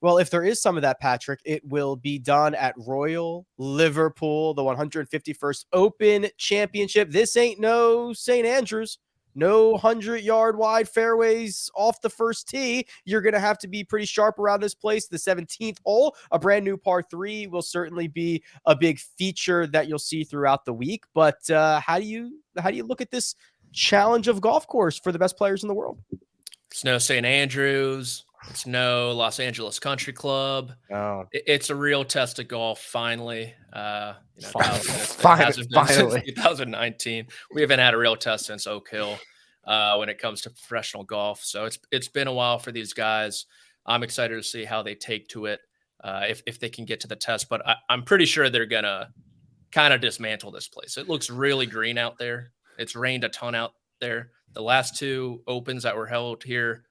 Well, if there is some of that, Patrick, it will be done at Royal Liverpool, the 151st Open Championship. This ain't no St. Andrews. No 100-yard wide fairways off the first tee. You're going to have to be pretty sharp around this place. The 17th hole, a brand new par 3, will certainly be a big feature that you'll see throughout the week. But how do you look at this challenge of golf course for the best players in the world? It's no St. Andrews. It's no Los Angeles Country Club. Oh. It's a real test of golf, finally. Finally. Since 2019. We haven't had a real test since Oak Hill when it comes to professional golf. So it's been a while for these guys. I'm excited to see how they take to it if they can get to the test. But I'm pretty sure they're going to kind of dismantle this place. It looks really green out there. It's rained a ton out there. The last 2 opens that were held here,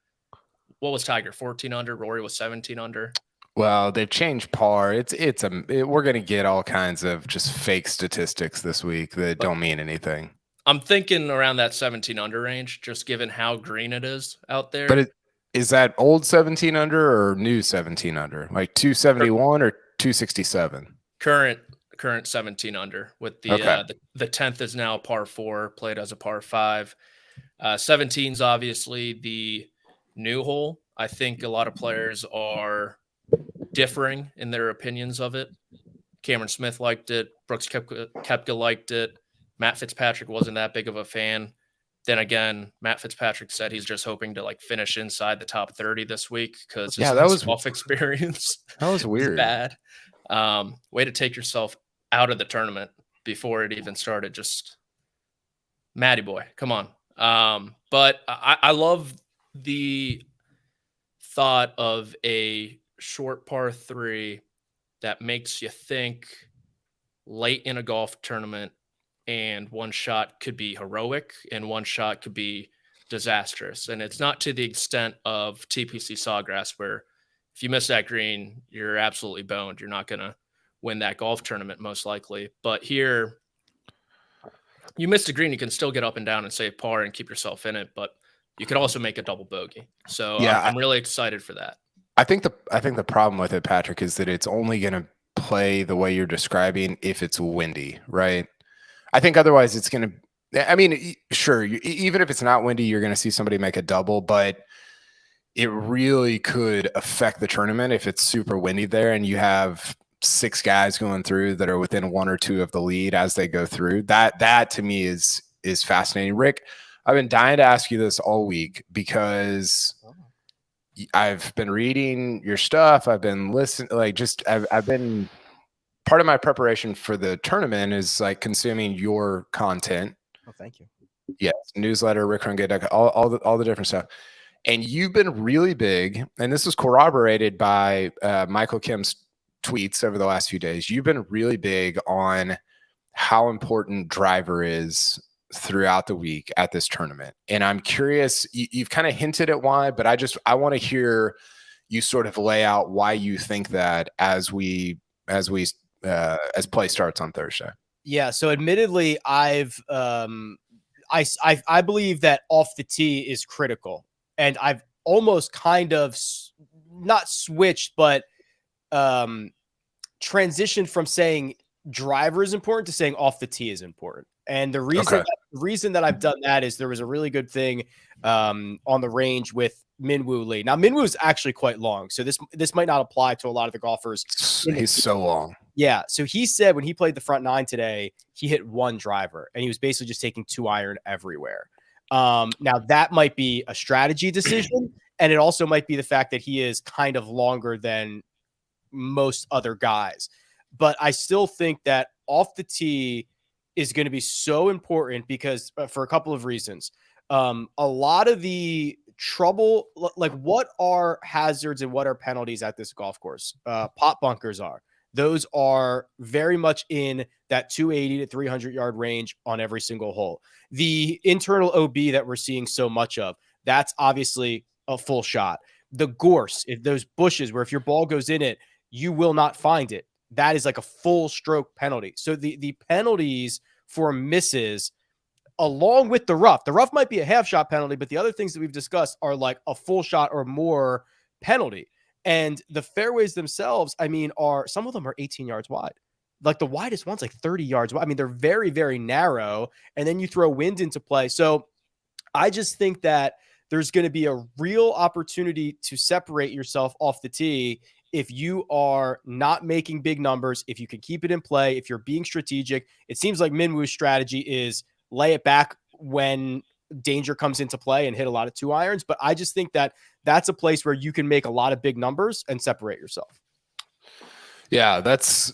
what was Tiger? 14 under. Rory was 17 under. Well, they've changed par. We're going to get all kinds of just fake statistics this week that don't mean anything. I'm thinking around that 17 under range, just given how green it is out there. But is that old 17 under or new 17 under? Like 271 or 267? Current 17 under with the 10th is now a par 4, played as a par 5. 17's obviously the new hole. I think a lot of players are differing in their opinions of it. Cameron Smith liked it. Brooks Koepka liked it. Matt Fitzpatrick wasn't that big of a fan. Then again, Matt Fitzpatrick said he's just hoping to finish inside the top 30 this week because his golf experience that was weird. Bad. Way to take yourself out of the tournament before it even started. Just Matty boy, come on. But I love the thought of a short par 3 that makes you think late in a golf tournament, and one shot could be heroic and one shot could be disastrous. And it's not to the extent of TPC Sawgrass, where if you miss that green, you're absolutely boned. You're not going to win that golf tournament most likely. But here, you missed a green, you can still get up and down and save par and keep yourself in it, but you could also make a double bogey. So yeah, I'm really excited for that. I think the problem with it, Patrick, is that it's only going to play the way you're describing if it's windy, right? I think otherwise it's going to, I mean, sure, even if it's not windy, you're going to see somebody make a double, but it really could affect the tournament if it's super windy there and you have 6 guys going through that are within 1 or 2 of the lead as they go through. That to me is fascinating. Rick, I've been dying to ask you this all week because I've been reading your stuff. I've been listening, I've been, part of my preparation for the tournament is consuming your content. Oh, thank you. Yes. Newsletter, Rick Rungate, all the different stuff. And you've been really big, and this was corroborated by Michael Kim's tweets over the last few days. You've been really big on how important driver is throughout the week at this tournament. And I'm curious, you've kind of hinted at why, but I want to hear you sort of lay out why you think that as play starts on Thursday. Yeah. So admittedly, I believe that off the tee is critical, and I've almost kind of not switched, but transitioned from saying driver is important to saying off the tee is important. And the reason that I've done that is there was a really good thing on the range with Minwoo Lee. Now, Minwoo is actually quite long, so this might not apply to a lot of the golfers. He's so long. Yeah. So he said when he played the front 9 today, he hit 1 driver, and he was basically just taking 2-iron everywhere. Now, that might be a strategy decision, and it also might be the fact that he is kind of longer than most other guys. But I still think that off the tee is going to be so important because for a couple of reasons. A lot of the trouble, what are hazards and what are penalties at this golf course? Pot bunkers are. Those are very much in that 280 to 300 yard range on every single hole. The internal OB that we're seeing so much of, that's obviously a full shot. The gorse, those bushes where if your ball goes in it, you will not find it. That is like a full stroke penalty. So the penalties for misses, along with the rough might be a half shot penalty, but the other things that we've discussed are like a full shot or more penalty. And the fairways themselves, I mean, some of them are 18 yards wide. Like the widest one's like 30 yards wide. I mean, they're very, very narrow. And then you throw wind into play. So I just think that there's going to be a real opportunity to separate yourself off the tee if you are not making big numbers, if you can keep it in play, if you're being strategic. It seems like Minwoo's strategy is lay it back when danger comes into play and hit a lot of 2-irons. But I just think that that's a place where you can make a lot of big numbers and separate yourself. Yeah, it's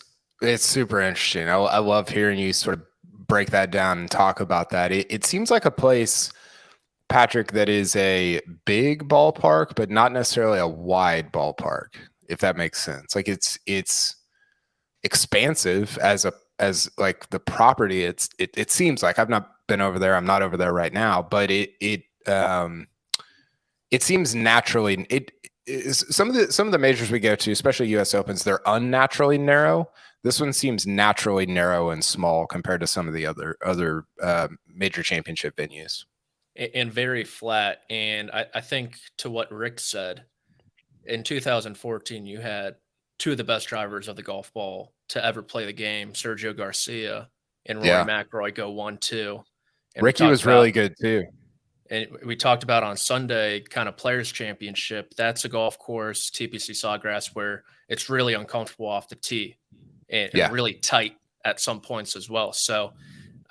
super interesting. I love hearing you sort of break that down and talk about that. It seems like a place, Patrick, that is a big ballpark, but not necessarily a wide ballpark, if that makes sense. Like it's expansive as like the property. It seems like, I've not been over there. I'm not over there right now, but it seems naturally, some of the majors we go to, especially US Opens, they're unnaturally narrow. This one seems naturally narrow and small compared to some of the other major championship venues. And very flat. And I think to what Rick said, in 2014, you had two of the best drivers of the golf ball to ever play the game, Sergio Garcia and Rory McIlroy, go 1-2. And Ricky was really good too. And we talked about on Sunday, kind of Players Championship. That's a golf course, TPC Sawgrass, where it's really uncomfortable off the tee and really tight at some points as well. So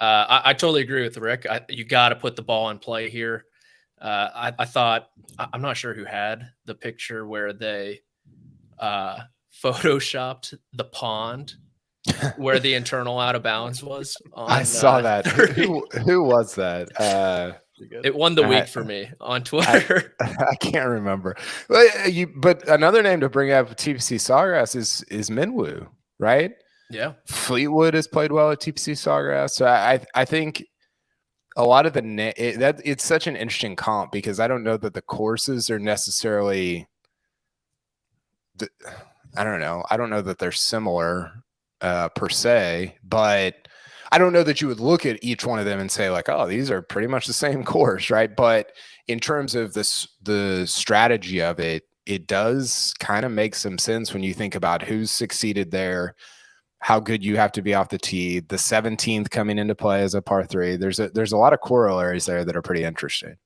I totally agree with Rick. You got to put the ball in play here. I thought, I'm not sure who had the picture where they photoshopped the pond where the internal out of bounds was. I saw that. Who was that? It won the week for me on Twitter. I can't remember. But another name to bring up, TPC Sawgrass, is Minwoo, right? Yeah. Fleetwood has played well at TPC Sawgrass. So I think a lot of it's such an interesting comp because I don't know that the courses are necessarily I don't know that they're similar per se, but I don't know that you would look at each one of them and say like, oh, these are pretty much the same course, right? But in terms of the strategy of it, it does kind of make some sense when you think about who's succeeded there, how good you have to be off the tee, the 17th coming into play as a par 3. There's a lot of corollaries there that are pretty interesting.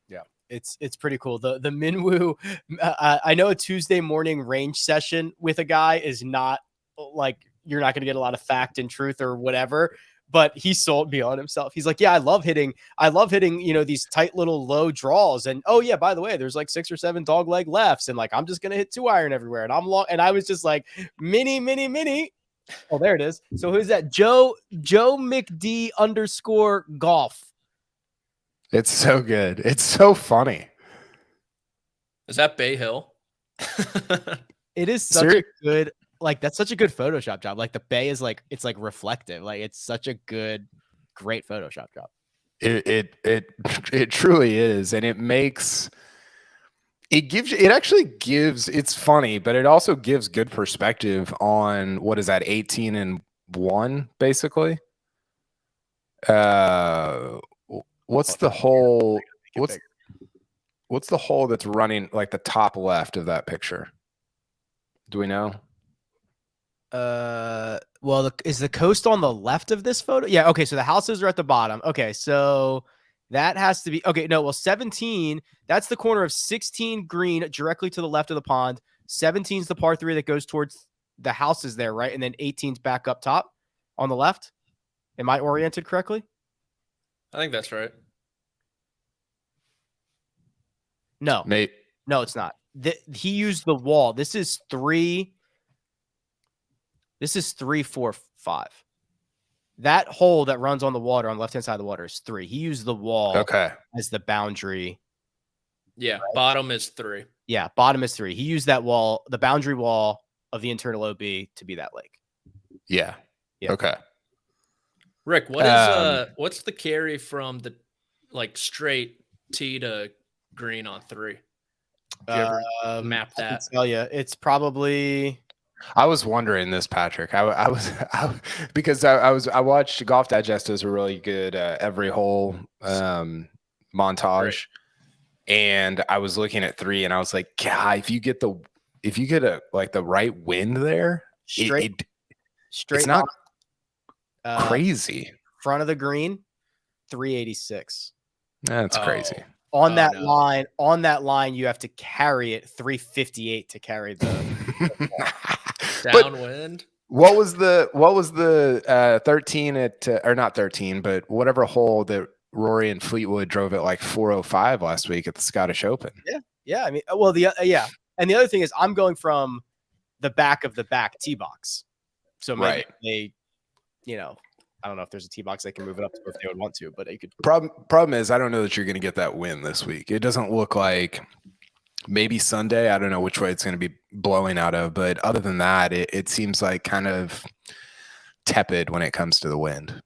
Yeah, it's pretty cool. The Minwoo, I know a Tuesday morning range session with a guy is not like, you're not going to get a lot of fact and truth or whatever, but he sold beyond himself. He's like, yeah, I love hitting, these tight little low draws. And oh yeah, by the way, there's like 6 or 7 dog leg lefts. And like, I'm just going to hit 2-iron everywhere. And I'm long. And I was just like, mini. Oh, there it is. So who's that? Joe McD _golf. It's so good. It's so funny. Is that Bay Hill? It is such a good, like, that's such a good Photoshop job. Like the bay is like, it's like reflective. Like it's such a great Photoshop job. It truly is. And it's funny, but it also gives good perspective on what is that, 18-1 basically. What's the hole that's running like the top left of that picture? Do we know? Well, is the coast on the left of this photo? Yeah. Okay. So the houses are at the bottom. Okay. So that has to be, okay. No, well, 17, that's the corner of 16 green directly to the left of the pond. 17 is the par 3 that goes towards the houses there, right? And then 18's back up top on the left. Am I oriented correctly? I think that's right. No, mate. No, it's not. He used the wall. This is 3, 4, 5. That hole that runs on the water on the left-hand side of the water is 3. He used the wall as the boundary. Yeah, right? Bottom is 3. Yeah, bottom is 3. He used that wall, the boundary wall of the internal OB, to be that lake. Yeah. Okay. Rick, what's the carry from the like straight tee to green on 3? Did you ever map that? I can tell you, it's probably. I was wondering this, Patrick. I watched Golf Digest as a really good every hole montage, and I was looking at 3, and I was like, God, if if you get the right wind there, straight it's not crazy. crazy. Front of the green, 386. That's crazy. On that line, you have to carry it 358 to carry the downwind. What was the 13 at or not 13, but whatever hole that Rory and Fleetwood drove at like 405 last week at the Scottish Open? Yeah. I mean, well, and the other thing is, I'm going from the back of the back tee box, so maybe they, I don't know if there's a tee box they can move it up to if they would want to, but they could. Problem is, I don't know that you're going to get that win this week. It doesn't look like. Maybe Sunday. I don't know which way it's going to be blowing out of, but other than that, it seems like kind of tepid when it comes to the wind.